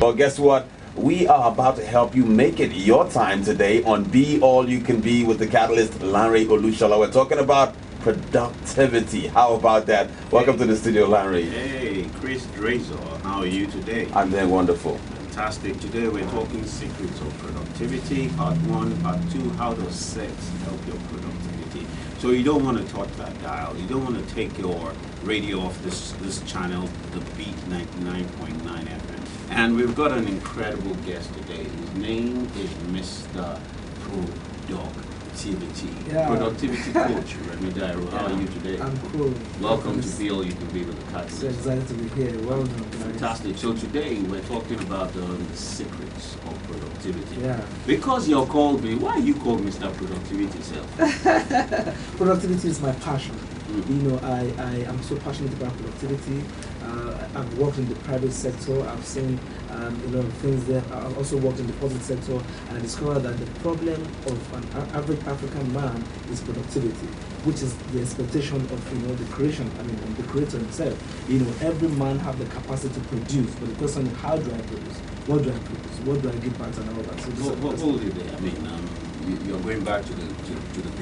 Well, guess what? We are about to help you make it your time today on Be All You Can Be with the catalyst Lanre Olushola. We're talking about productivity. How about that? Welcome to the studio, Lanre. Hey, Chris Drazor, how are you today? I'm doing wonderful. Fantastic. Today we're talking secrets of productivity, part 1, part 2, how does sex help your productivity? So you don't want to touch that dial. You don't want to take your radio off this channel, the Beat 99.9 FM. And we've got an incredible guest today. His name is Mr. Productivity coach, Remy Dairo. How are you today? I'm cool. Welcome to Be All You Can Be with the Catalyst. So excited to be here. Well done, guys. Fantastic. So today we're talking about the secrets of productivity. Yeah. Because you're called me, why are you called Mr. Productivity self? Productivity is my passion. You know, I am so passionate about productivity. I've worked in the private sector. I've seen a lot of things there. I've also worked in the public sector, and I discovered that the problem of an average African man is productivity, which is the expectation of the creation. I mean, the creator himself. Every man have the capacity to produce, but the question is, how do I produce? What do I produce? What do I give back and all that? So what will you do? I mean, you're going back to the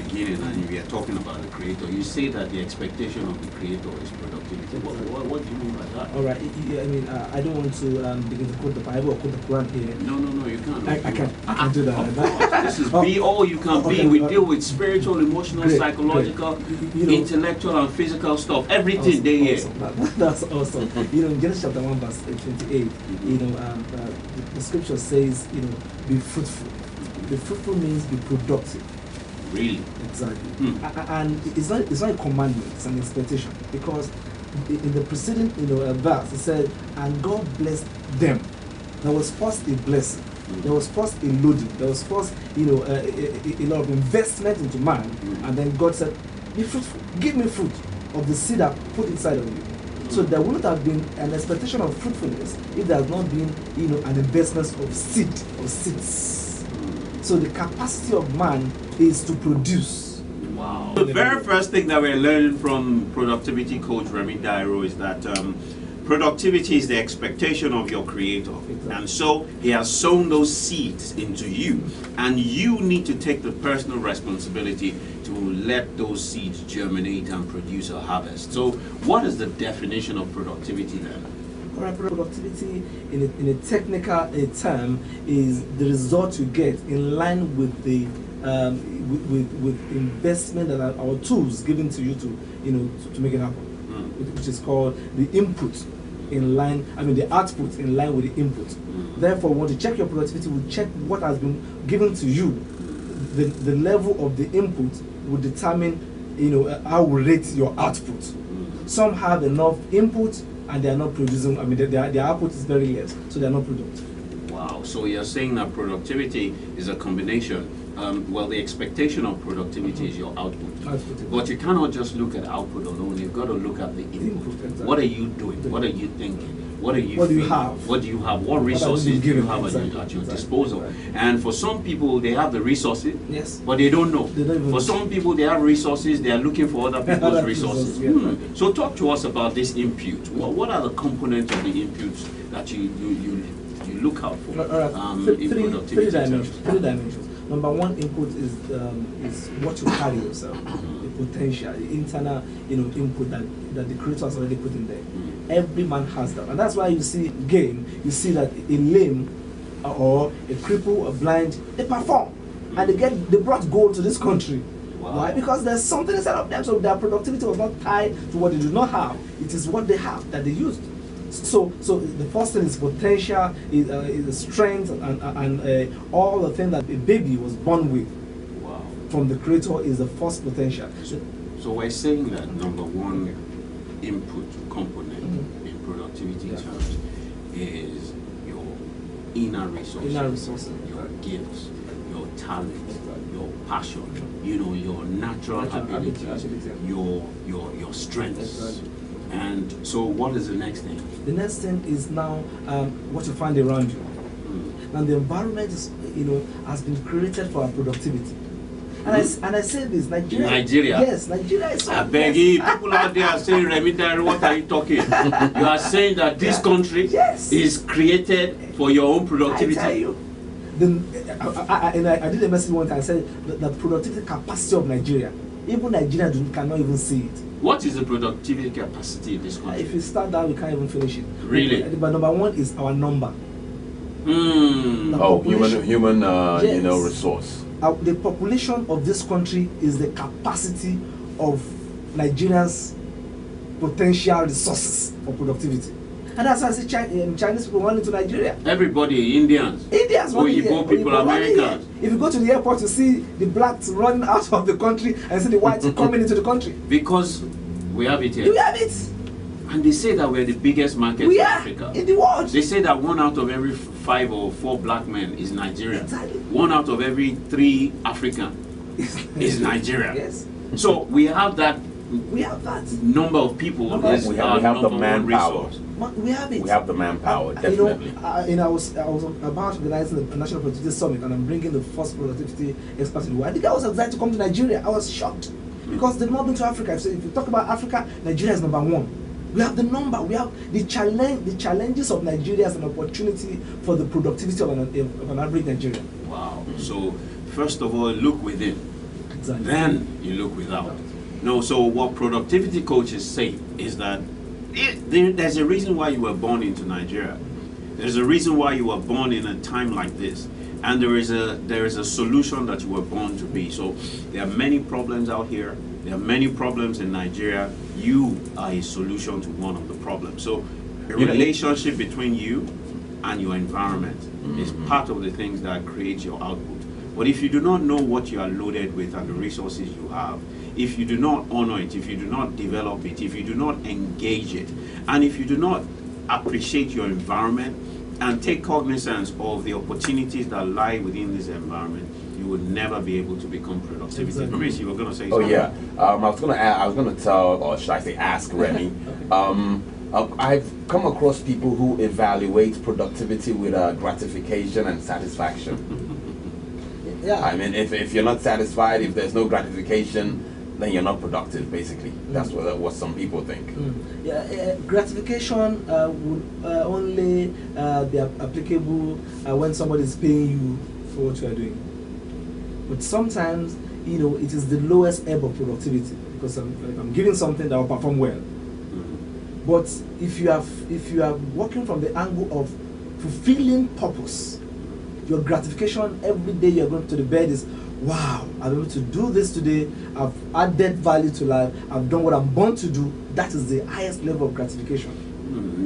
beginning, and we are talking about the creator. You say that the expectation of the creator is productivity. What do you mean by that? All right. I mean, I don't want to begin to quote the Bible or quote the Quran here. No, you can't. I can't do that. Of course. This is Be All You Can Be. We deal with spiritual, emotional, psychological, intellectual, and physical stuff. Everything awesome, they hear. That's awesome. In Genesis chapter 1 verse 28, the scripture says, be fruitful. Be fruitful means be productive. Really? Exactly. And it's not a commandment, it's an expectation. Because in the preceding verse, it said, and God blessed them. There was first a blessing. There was first a loading. There was first, a lot of investment into man. And then God said, be fruitful. Give me fruit of the seed I put inside of you. So there wouldn't have been an expectation of fruitfulness if there has not been, an investment of seeds. So the capacity of man is to produce. Wow. The very first thing that we're learning from productivity coach Remy Dairo is that productivity is the expectation of your creator. Exactly. And so he has sown those seeds into you. And you need to take the personal responsibility to let those seeds germinate and produce a harvest. So what is the definition of productivity then? Productivity in a technical term is the result you get in line with the with investment that are our tools given to you to make it happen, which is called the input in line. I mean the output in line with the input. Therefore, when you check your productivity, we check what has been given to you. The level of the input will determine how we rate your output. Some have enough input and they are not producing. I mean, their output is very less, so they are not productive. Wow. So you're saying that productivity is a combination. Well, the expectation of productivity is your output. But you cannot just look at output alone. You've got to look at the input. Exactly. What are you doing? What are you thinking? What are you What do you have? What do you have? What resources do you have at your disposal? Right. And for some people, they have the resources, yes, but they don't know. They don't for some people, they have resources, they are looking for other people's resources. So talk to us about this input. What are the components of the inputs that you look out for in productivity? Three dimensions. Number one input is what you carry yourself, the potential, the internal input that the creator has already put in there. Every man has that, and that's why you see you see that a lame or a cripple, a blind, they perform, and they brought gold to this country. Wow. Why? Because there's something inside of them, so their productivity was not tied to what they do not have. It is what they have that they used. So the first thing is potential, is the strength, and all the things that a baby was born with. Wow. From the creator is the first potential. So we're saying that number one input component in productivity terms is your inner resources, your gifts, your talent, your passion, your natural abilities, your strengths. And so what is the next thing? The next thing is now what you find around you. Now the environment is, has been created for our productivity. And I say this, Nigeria. Nigeria. Yes, Nigeria is so I beg you, people out there are saying, Remi Dairo, what are you talking? You are saying that this country is created for your own productivity. I tell you. Then I did a message one time. I said the productivity capacity of Nigeria. Even Nigeria cannot even see it. What is the productivity capacity in this country? If you start that, we can't even finish it. Really? But number one is our number. Human resource. The population of this country is the capacity of Nigerians' potential resources for productivity. And that's why I see Chinese people running to Nigeria. Everybody, Indians running here. People, Americans. If you go to the airport, you see the blacks running out of the country and see the whites coming into the country. Because we have it here. We have it. And they say that we're the biggest market in Africa. In the world. They say that 1 out of every 5 or 4 black men is Nigerian. Exactly. 1 out of every 3 African is Nigerian. Yes. So we have that. We have that number of people. We have the manpower. We have it. We have the manpower, definitely. I was about organizing the National Productivity Summit, and I'm bringing the first productivity expert in the world. The guy was excited to come to Nigeria. I was shocked because they've not been to Africa. So if you talk about Africa, Nigeria is number 1. We have the number. We have the challenge. The challenges of Nigeria as an opportunity for the productivity of an average Nigerian. Wow. So first of all, look within. Exactly. Then you look without. No, so what productivity coaches say is that there's a reason why you were born into Nigeria. There's a reason why you were born in a time like this. And there is a solution that you were born to be. So there are many problems out here. There are many problems in Nigeria. You are a solution to one of the problems. So a relationship between you and your environment is part of the things that create your output. But if you do not know what you are loaded with and the resources you have, if you do not honor it, if you do not develop it, if you do not engage it, and if you do not appreciate your environment and take cognizance of the opportunities that lie within this environment, you will never be able to become productive. Exactly. Chris, you were going to say something? Oh yeah, I was going to tell, or should I say, ask Remi. I've come across people who evaluate productivity with gratification and satisfaction. Yeah. I mean, if you're not satisfied, if there's no gratification, then you're not productive, basically. That's what some people think. Gratification would only be applicable when somebody is paying you for what you are doing. But sometimes, it is the lowest ebb of productivity, because if I'm giving something that will perform well. But if you are working from the angle of fulfilling purpose, your gratification every day you're going to the bed is, wow, I'm able to do this today. I've added value to life. I've done what I'm born to do. That is the highest level of gratification.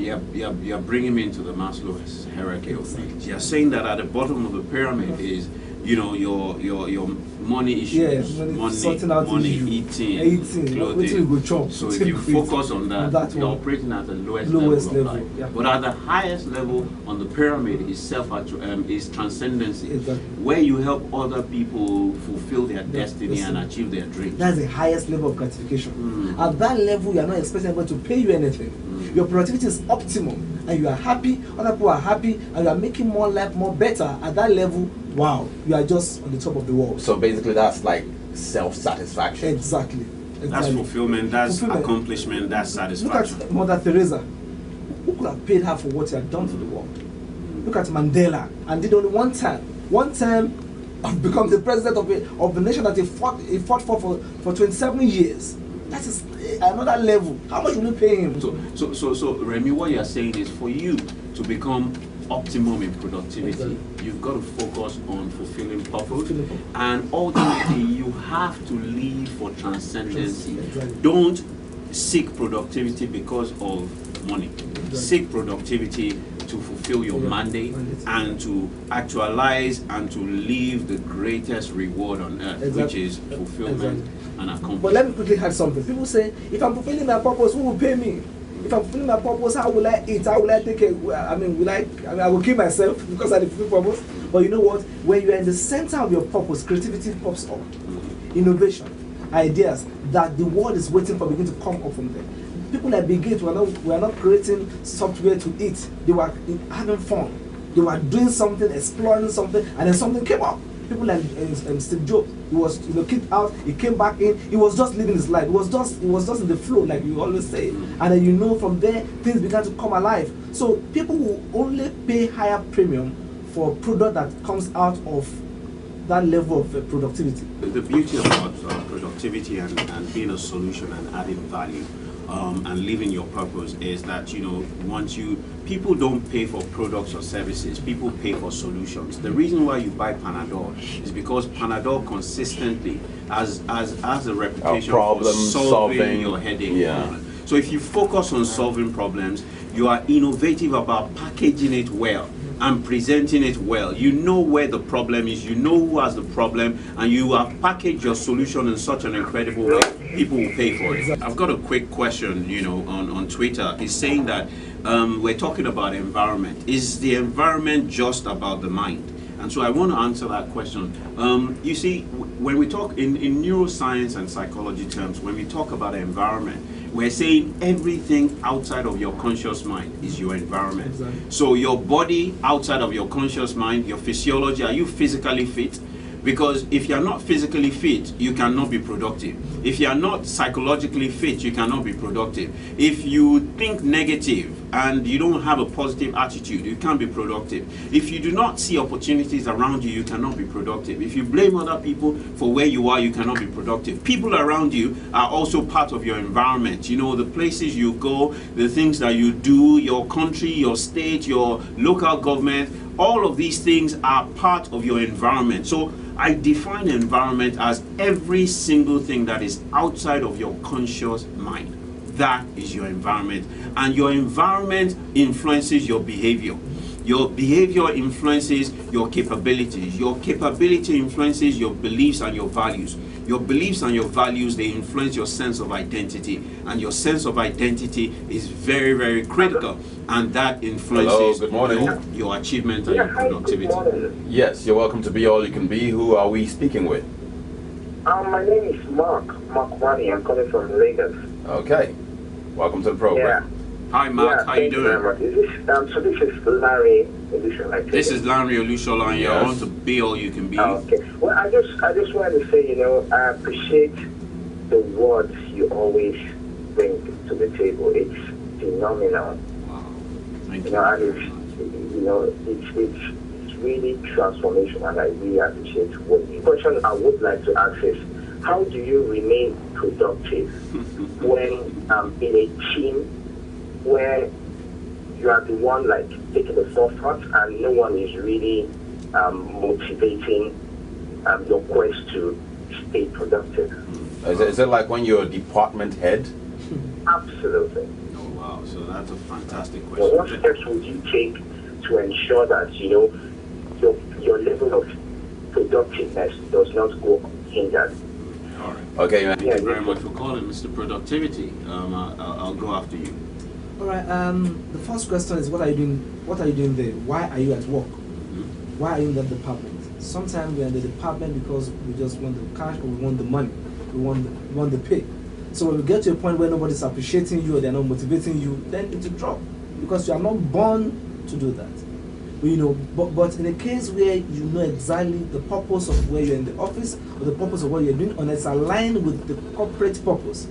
You're bringing me into the Maslow's hierarchy of needs. You're saying that at the bottom of the pyramid is, your money issues, money, eating, clothing. So if you focus on that, you're operating at the lowest level of life. Yeah. But at the highest level on the pyramid is is transcendency, exactly. where you help other people fulfill their destiny and achieve their dreams. That's the highest level of gratification. At that level, you are not expecting anybody to pay you anything. Your productivity is optimum, and you are happy. Other people are happy, and you are making more life more better. At that level, wow, you are just on the top of the world. So basically, that's like self-satisfaction. Exactly. That's fulfillment. That's accomplishment. That's satisfaction. Look at Mother Teresa. Who could have paid her for what she had done for the world? Look at Mandela, and did only one term, become the president of the nation that he fought for 27 years. That is another level. How much will you pay him? So Remi, what you are saying is, for you to become optimum in productivity, you've got to focus on fulfilling purpose, and ultimately you have to live for transcendency. Don't seek productivity because of money. Seek productivity to fulfill your mandate and to actualize and to live the greatest reward on earth, which is fulfillment and accomplishment. But let me quickly add something. People say, if I'm fulfilling my purpose, who will pay me? If I'm fulfilling my purpose, how will I eat? How will I take care? I will kill myself because I fulfill purpose. But you know what? When you are in the center of your purpose, creativity pops up. Innovation, ideas that the world is waiting for begin to come up from there. People like Bill Gates were not creating software to eat. They were having fun. They were doing something, exploring something, and then something came up. People like Steve Jobs, he was kicked out, he came back in, he was just living his life. It was just in the flow, like you always say. And then from there things began to come alive. So people will only pay higher premium for a product that comes out of that level of productivity. The beauty about productivity and being a solution and adding value and living your purpose is that, people don't pay for products or services, people pay for solutions. The reason why you buy Panadol is because Panadol consistently has a reputation for solving your headache problem. So if you focus on solving problems, you are innovative about packaging it well and presenting it well. You know where the problem is, you know who has the problem, and you have packaged your solution in such an incredible way, people will pay for it. I've got a quick question, on Twitter. It's saying that we're talking about environment. Is the environment just about the mind? And so I want to answer that question. You see, when we talk in neuroscience and psychology terms, when we talk about environment, we're saying everything outside of your conscious mind is your environment. Exactly. So your body outside of your conscious mind, your physiology, are you physically fit? Because if you're not physically fit, you cannot be productive. If you're not psychologically fit, you cannot be productive. If you think negative and you don't have a positive attitude, you can't be productive. If you do not see opportunities around you, you cannot be productive. If you blame other people for where you are, you cannot be productive. People around you are also part of your environment. The places you go, the things that you do, your country, your state, your local government, all of these things are part of your environment. So I define environment as every single thing that is outside of your conscious mind. That is your environment. And your environment influences your behavior. Your behavior influences your capabilities. Your capability influences your beliefs and your values. Your beliefs and your values, they influence your sense of identity. And your sense of identity is very, very critical. And that influences your achievement and your productivity. Yes, you're welcome to Be All You Can Be. Who are we speaking with? My name is Mark Wani. I'm calling from Lagos. Okay. Welcome to the program. Hi Mark, how you doing? So this is Larry Olushola. This is Larry Olushola, and you're on to Be All You Can Be. Okay. Well, I just wanted to say, I appreciate the words you always bring to the table. It's phenomenal. Wow. Thank you. It's really transformational, and I really appreciate what you. The question I would like to ask is, how do you remain productive when in a team where you are the one taking the forefront and no one is really motivating your quest to stay productive? Is it like when you're a department head? Absolutely. Oh wow, so that's a fantastic question. Well, what steps would you take to ensure that your level of productiveness does not go hindered? All right. Okay. Thank you very much for calling, Mr. Productivity. I'll go after you. All right. The first question is, what are you doing? What are you doing there? Why are you at work? Why are you in that department? Sometimes we are in the department because we just want the cash, or we want the money, we want the pay. So when we get to a point where nobody's appreciating you or they're not motivating you, then it's a drop, because you are not born to do that. But in a case where you know exactly the purpose of where you're in the office or the purpose of what you're doing, and it's aligned with the corporate purpose,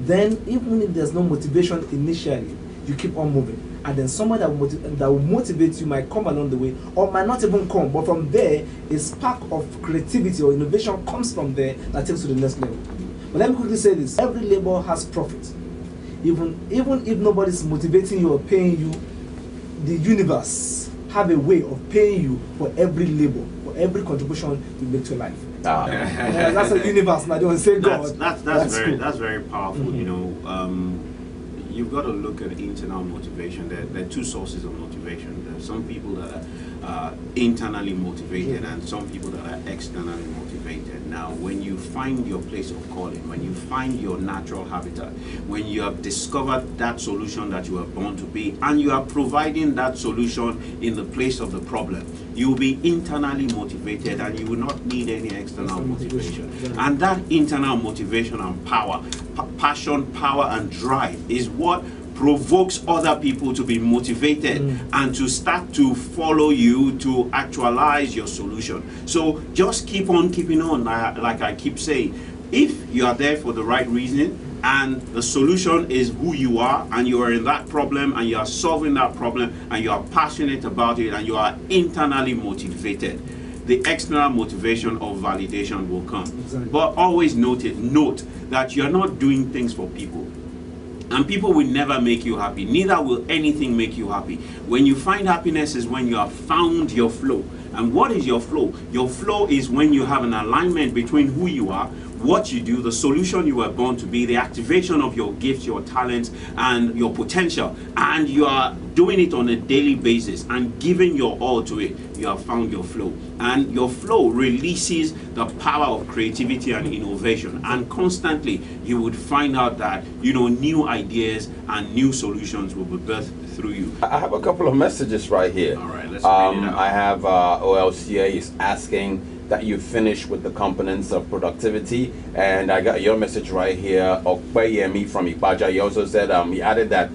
then even if there's no motivation initially, you keep on moving. And then someone that will motivate you might come along the way, or might not even come, but from there, a spark of creativity or innovation comes from there that takes you to the next level. But let me quickly say this: every labor has profit. Even if nobody's motivating you or paying you, the universe have a way of paying you for every labor, for every contribution you make to life. That's a universe. I don't say God. That's very powerful. You've got to look at internal motivation. There are two sources of motivation. There are some people that are internally motivated and some people that are externally motivated. Now, when you find your place of calling, when you find your natural habitat, when you have discovered that solution that you are born to be, and you are providing that solution in the place of the problem, you will be internally motivated and you will not need any external motivation. And that internal motivation and power, passion, power and drive is what provokes other people to be motivated and to start to follow you to actualize your solution. So just keep on keeping on, like I keep saying. If you are there for the right reason and the solution is who you are, and you are in that problem and you are solving that problem and you are passionate about it and you are internally motivated, the external motivation of validation will come. Exactly. But always note that you are not doing things for people. And people will never make you happy. Neither will anything make you happy. When you find happiness is when you have found your flow. And what is your flow? Your flow is when you have an alignment between who you are, what you do, the solution you were born to be, the activation of your gifts, your talents, and your potential. And you are doing it on a daily basis and giving your all to it. You have found your flow. And your flow releases the power of creativity and innovation. And constantly you would find out that, you know, new ideas and new solutions will be birthed through you. I have a couple of messages right here. All right, let's read it out. I have OLCA is asking that you finish with the components of productivity, and I got your message right here. Okpeyemi from Ipaja, he also said, he added that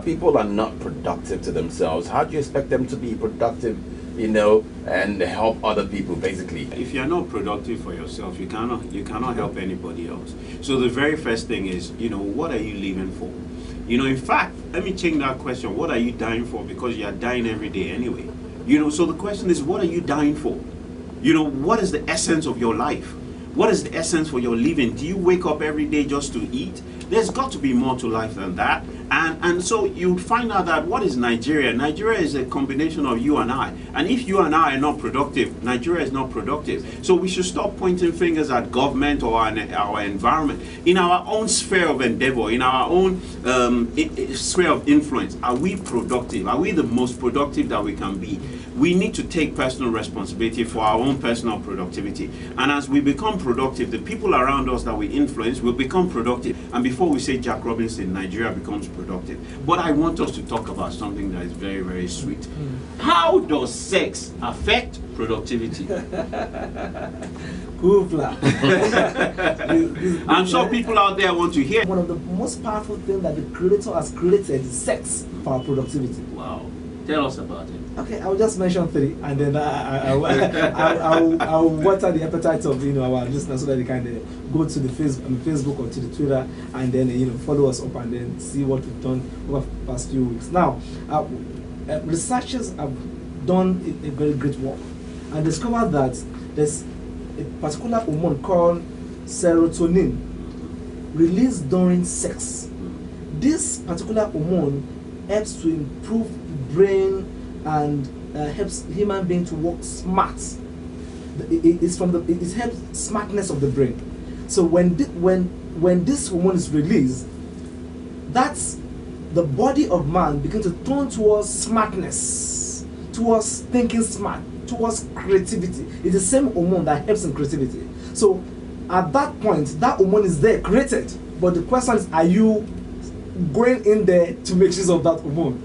people are not productive to themselves. How do you expect them to be productive, you know, and help other people, basically? If you're not productive for yourself, you cannot help anybody else. So the very first thing is, you know, what are you living for? You know, in fact, let me change that question. What are you dying for? Because you are dying every day anyway. You know, so the question is, what are you dying for? You know, what is the essence of your life? What is the essence for your living? Do you wake up every day just to eat? There's got to be more to life than that. And so you find out that what is Nigeria? Nigeria is a combination of you and I. And if you and I are not productive, Nigeria is not productive. So we should stop pointing fingers at government or our environment. In our own sphere of endeavor, in our own sphere of influence, are we productive? Are we the most productive that we can be? We need to take personal responsibility for our own personal productivity. And as we become productive, the people around us that we influence will become productive. And before we say Jack Robinson, Nigeria becomes productive. But I want us to talk about something that is very, very sweet. How does sex affect productivity? I'm sure people out there want to hear. One of the most powerful things that the Creator has created is sex for our productivity. Wow. Tell us about it. Okay, I'll just mention 3, and then I'll water the appetite of our listeners so that they can go to the Facebook or to the Twitter, and then follow us up and then see what we've done over the past few weeks. Now, researchers have done a very great work and discovered that there's a particular hormone called serotonin released during sex. This particular hormone helps to improve brain and helps human being to work smart. It helps smartness of the brain. So when this hormone is released, that's the body of man begins to turn towards smartness, towards thinking smart, towards creativity. It's the same hormone that helps in creativity. So at that point, that hormone is there, created. But the question is, are you going in there to make use of that hormone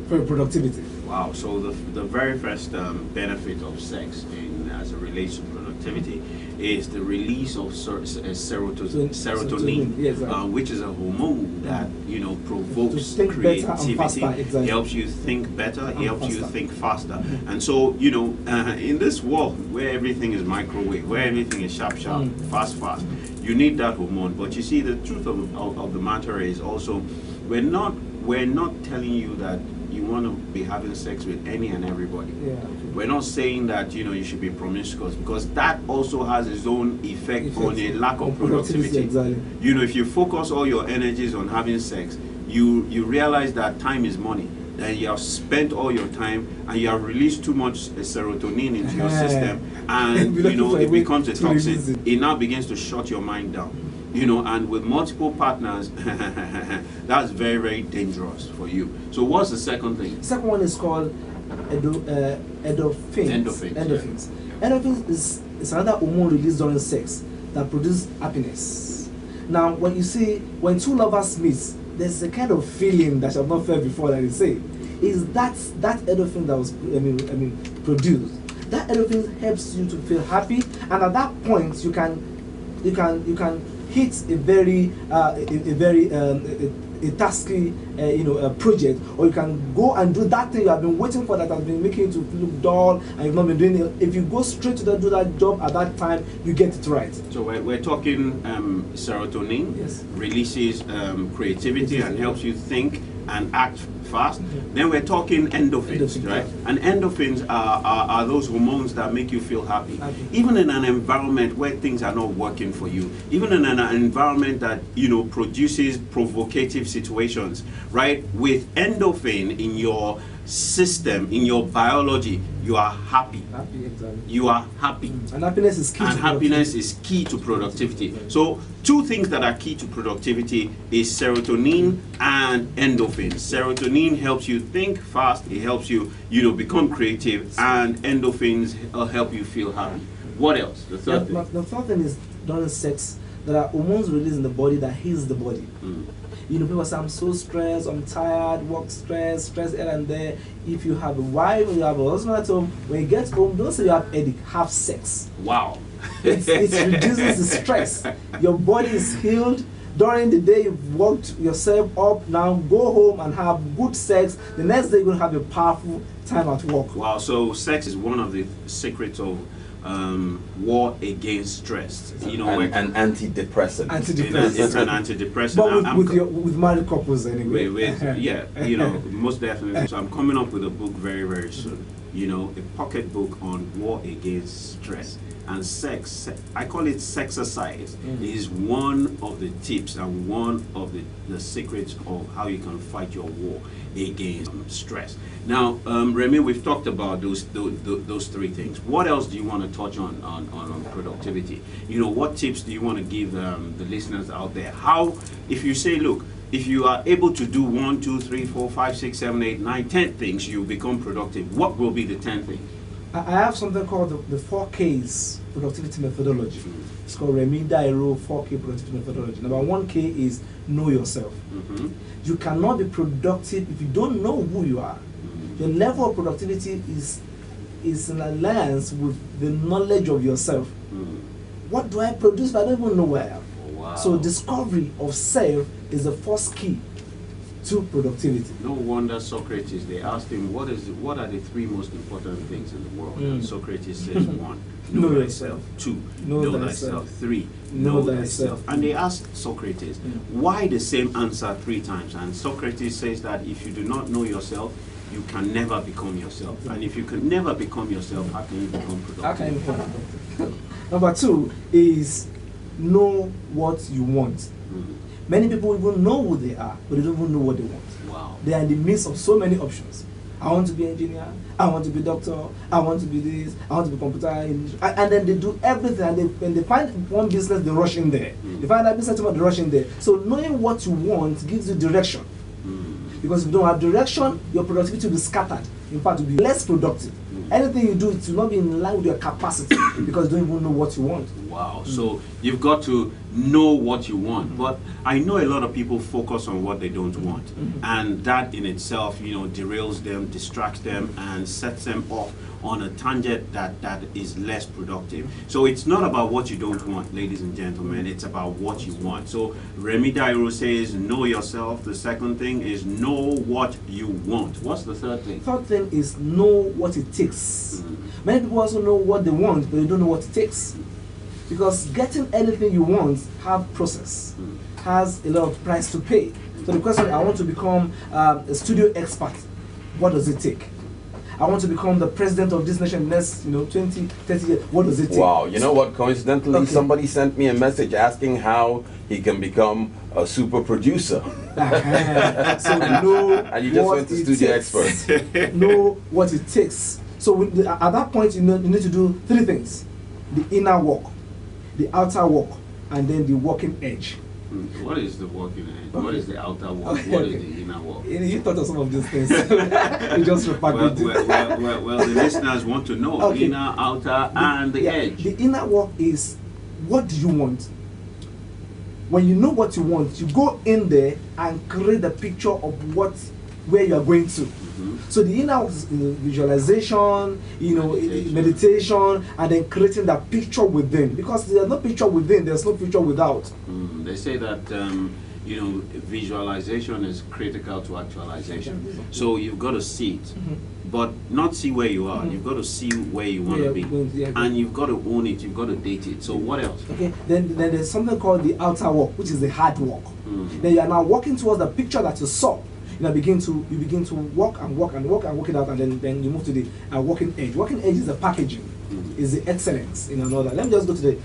for your productivity? Wow, so the very first benefit of sex as it relates to productivity is the release of serotonin, yeah, exactly. which is a hormone that provokes creativity, exactly. helps you think better, helps you think faster. And so in this world where everything is microwave, where everything is sharp, fast, you need that hormone. But you see, the truth of the matter is also we're not telling you that you want to be having sex with any and everybody. Yeah. We're not saying that you should be promiscuous, because that also has its own effect on a lack of productivity. Exactly. If you focus all your energies on having sex, you realize that time is money. That you have spent all your time and you have released too much serotonin into your system, and it becomes a toxin. It now begins to shut your mind down. And with multiple partners, that's very, very dangerous for you. So what's the second thing? The second one is called endorphins. Endorphins. Yeah. Endorphins is another hormone released during sex that produces happiness. Now, when two lovers meet, there's a kind of feeling that you have not felt before, that they say. Is that endorphin that was produced. That endorphin helps you to feel happy, and at that point you can hit a very a tasky, a project, or you can go and do that thing you have been waiting for that has been making you to look dull and you've not been doing it. If you go straight to do that job at that time, you get it right. So we're talking serotonin, Yes. releases creativity and helps you think and act fast. Then we're talking endorphins, Endorphins, right? yeah. And endorphins are those hormones that make you feel happy. Happy. Even in an environment where things are not working for you, even in an environment that produces provocative situations, right? With endorphin in your system, in your biology, you are happy. Happy, exactly. You are happy. And happiness is key. And to happiness productivity. is key to productivity. So two things that are key to productivity is serotonin and endorphins. Serotonin helps you think fast, it helps you, become creative, and endorphins help you feel happy. What else? The third thing. The third thing is during sex, there are hormones released in the body that heals the body. People say, I'm so stressed, I'm tired, work stress here and there. If you have a wife or you have a husband at home, when you get home, don't say you have headache, have sex. Wow. It reduces the stress. Your body is healed. During the day, you've worked yourself up. Now go home and have good sex. The next day, you're going to have a powerful time at work. Wow, so sex is one of the secrets of war against stress. An antidepressant. It's an antidepressant. But with married couples anyway. Most definitely. So I'm coming up with a book very, very soon. A pocket book on war against stress. And sex, I call it sexercise, is one of the tips and one of the secrets of how you can fight your war against stress. Now, Remy, we've talked about those three things. What else do you want to touch on productivity? What tips do you want to give the listeners out there? How, if you say, look, if you are able to do 1, 2, 3, 4, 5, 6, 7, 8, 9, 10 things, you become productive. What will be the 10 things? I have something called the 4Ks productivity methodology. It's called Remy Dairo 4K productivity methodology. Number 1K is know yourself. You cannot be productive if you don't know who you are. Your level of productivity is in alliance with the knowledge of yourself. What do I produce if I don't even know where I am? Wow. So discovery of self is the first key to productivity. No wonder Socrates, they asked him, what are the three most important things in the world? And Socrates says, 1, know thyself. 2, know thyself. 3, know thyself. And they asked Socrates, why the same answer 3 times? And Socrates says that if you do not know yourself, you can never become yourself. And if you can never become yourself, how can you become productive? How can you become productive? Number 2 is know what you want. Many people even know who they are, but they don't even know what they want. Wow. They are in the midst of so many options. I want to be engineer, I want to be doctor, I want to be this, I want to be computer engineer. And then they do everything, and when they find one business, they rush in there. They find that business, they rush in there. So knowing what you want gives you direction. Because if you don't have direction, your productivity will be scattered. In fact, it will be less productive. Anything you do, it will not be in line with your capacity because you don't even know what you want. Wow. So you've got to know what you want. But I know a lot of people focus on what they don't want. And that in itself, derails them, distracts them, and sets them off on a tangent that is less productive. So it's not about what you don't want, ladies and gentlemen. It's about what you want. So Remy Dairo says, know yourself. The second thing is know what you want. What's the third thing? Third thing is know what it takes. Many people also know what they want, but they don't know what it takes. Because getting anything you want have process, has a lot of price to pay. So the question, I want to become a studio expert. What does it take? I want to become the president of this nation next 20, 30 years. What does it take? Wow, you know what? Coincidentally, somebody sent me a message asking how he can become a super producer. So know and you just went to studio expert. Know what it takes. So at that point, you need to do 3 things: the inner work, the outer work, and then the working edge. What is the working edge? What is the outer work? What is the inner work? You thought of some of these things. You just repackaged it. Well, the listeners want to know inner, outer, and the edge. The inner work is, what do you want? When you know what you want, you go in there and create a picture of where you are going to. So the inner work is visualization, meditation, and then creating that picture within. Because there's no picture within, there's no picture without. They say that you know, visualization is critical to actualization. So you've got to see it, but not see where you are. You've got to see where you want to be, and you've got to own it. You've got to date it. So what else? Okay, then there's something called the outer work, which is the hard work. Then you are now working towards the picture that you saw. You know, begin to walk and walk and walk and work it out, and then you move to the working edge. Working edge is the packaging, is the excellence in another. Let me just go to the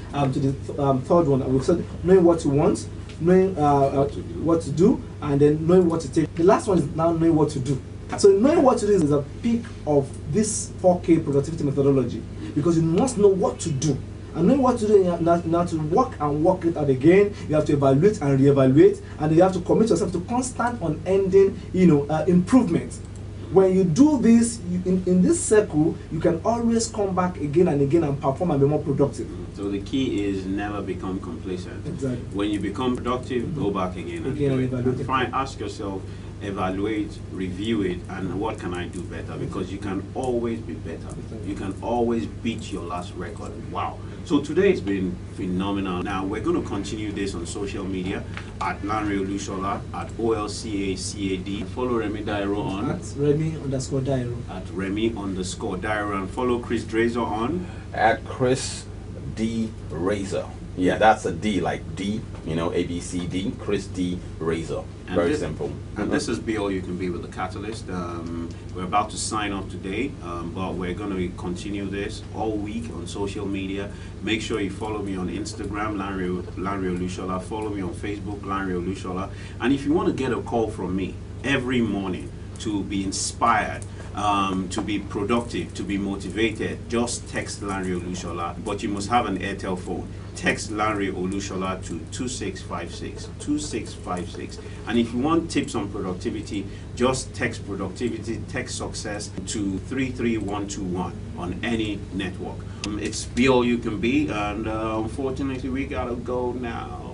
third one. We said knowing what you want, knowing what to do, and then knowing what to take. The last one is now knowing what to do. So knowing what to do is a peak of this 4K productivity methodology, because you must know what to do. And knowing what to do, now to work and work it out again, you have to evaluate and reevaluate, and you have to commit yourself to constant, unending, improvement. When you do this, in this circle, you can always come back again and again and perform and be more productive. So the key is never become complacent. Exactly. When you become productive, go back again and do it. evaluate. Try and ask yourself, evaluate, review it, and what can I do better? Because you can always be better. You can always beat your last record. Wow. So today it's been phenomenal. Now we're going to continue this on social media at Lanre Olushola, at OLCACAD. Follow Remy Dairo on At Remy_Dairo. At Remy_Dairo, and follow Chris Drazer on At Chris D Razor. Yeah, that's a D, like D, ABCD. Chris D Razor. Very simple. And this is Be All You Can Be with the Catalyst. We're about to sign off today, but we're going to continue this all week on social media. Make sure you follow me on Instagram, Lanre Olushola. Follow me on Facebook, Lanre Olushola. And if you want to get a call from me every morning to be inspired, to be productive, to be motivated, just text Lanre Olushola. But you must have an Airtel phone. Text Lanre Olushola to 2656. And if you want tips on productivity, just text productivity, text success to 33121 on any network. It's Be All You Can Be, and unfortunately we gotta go now.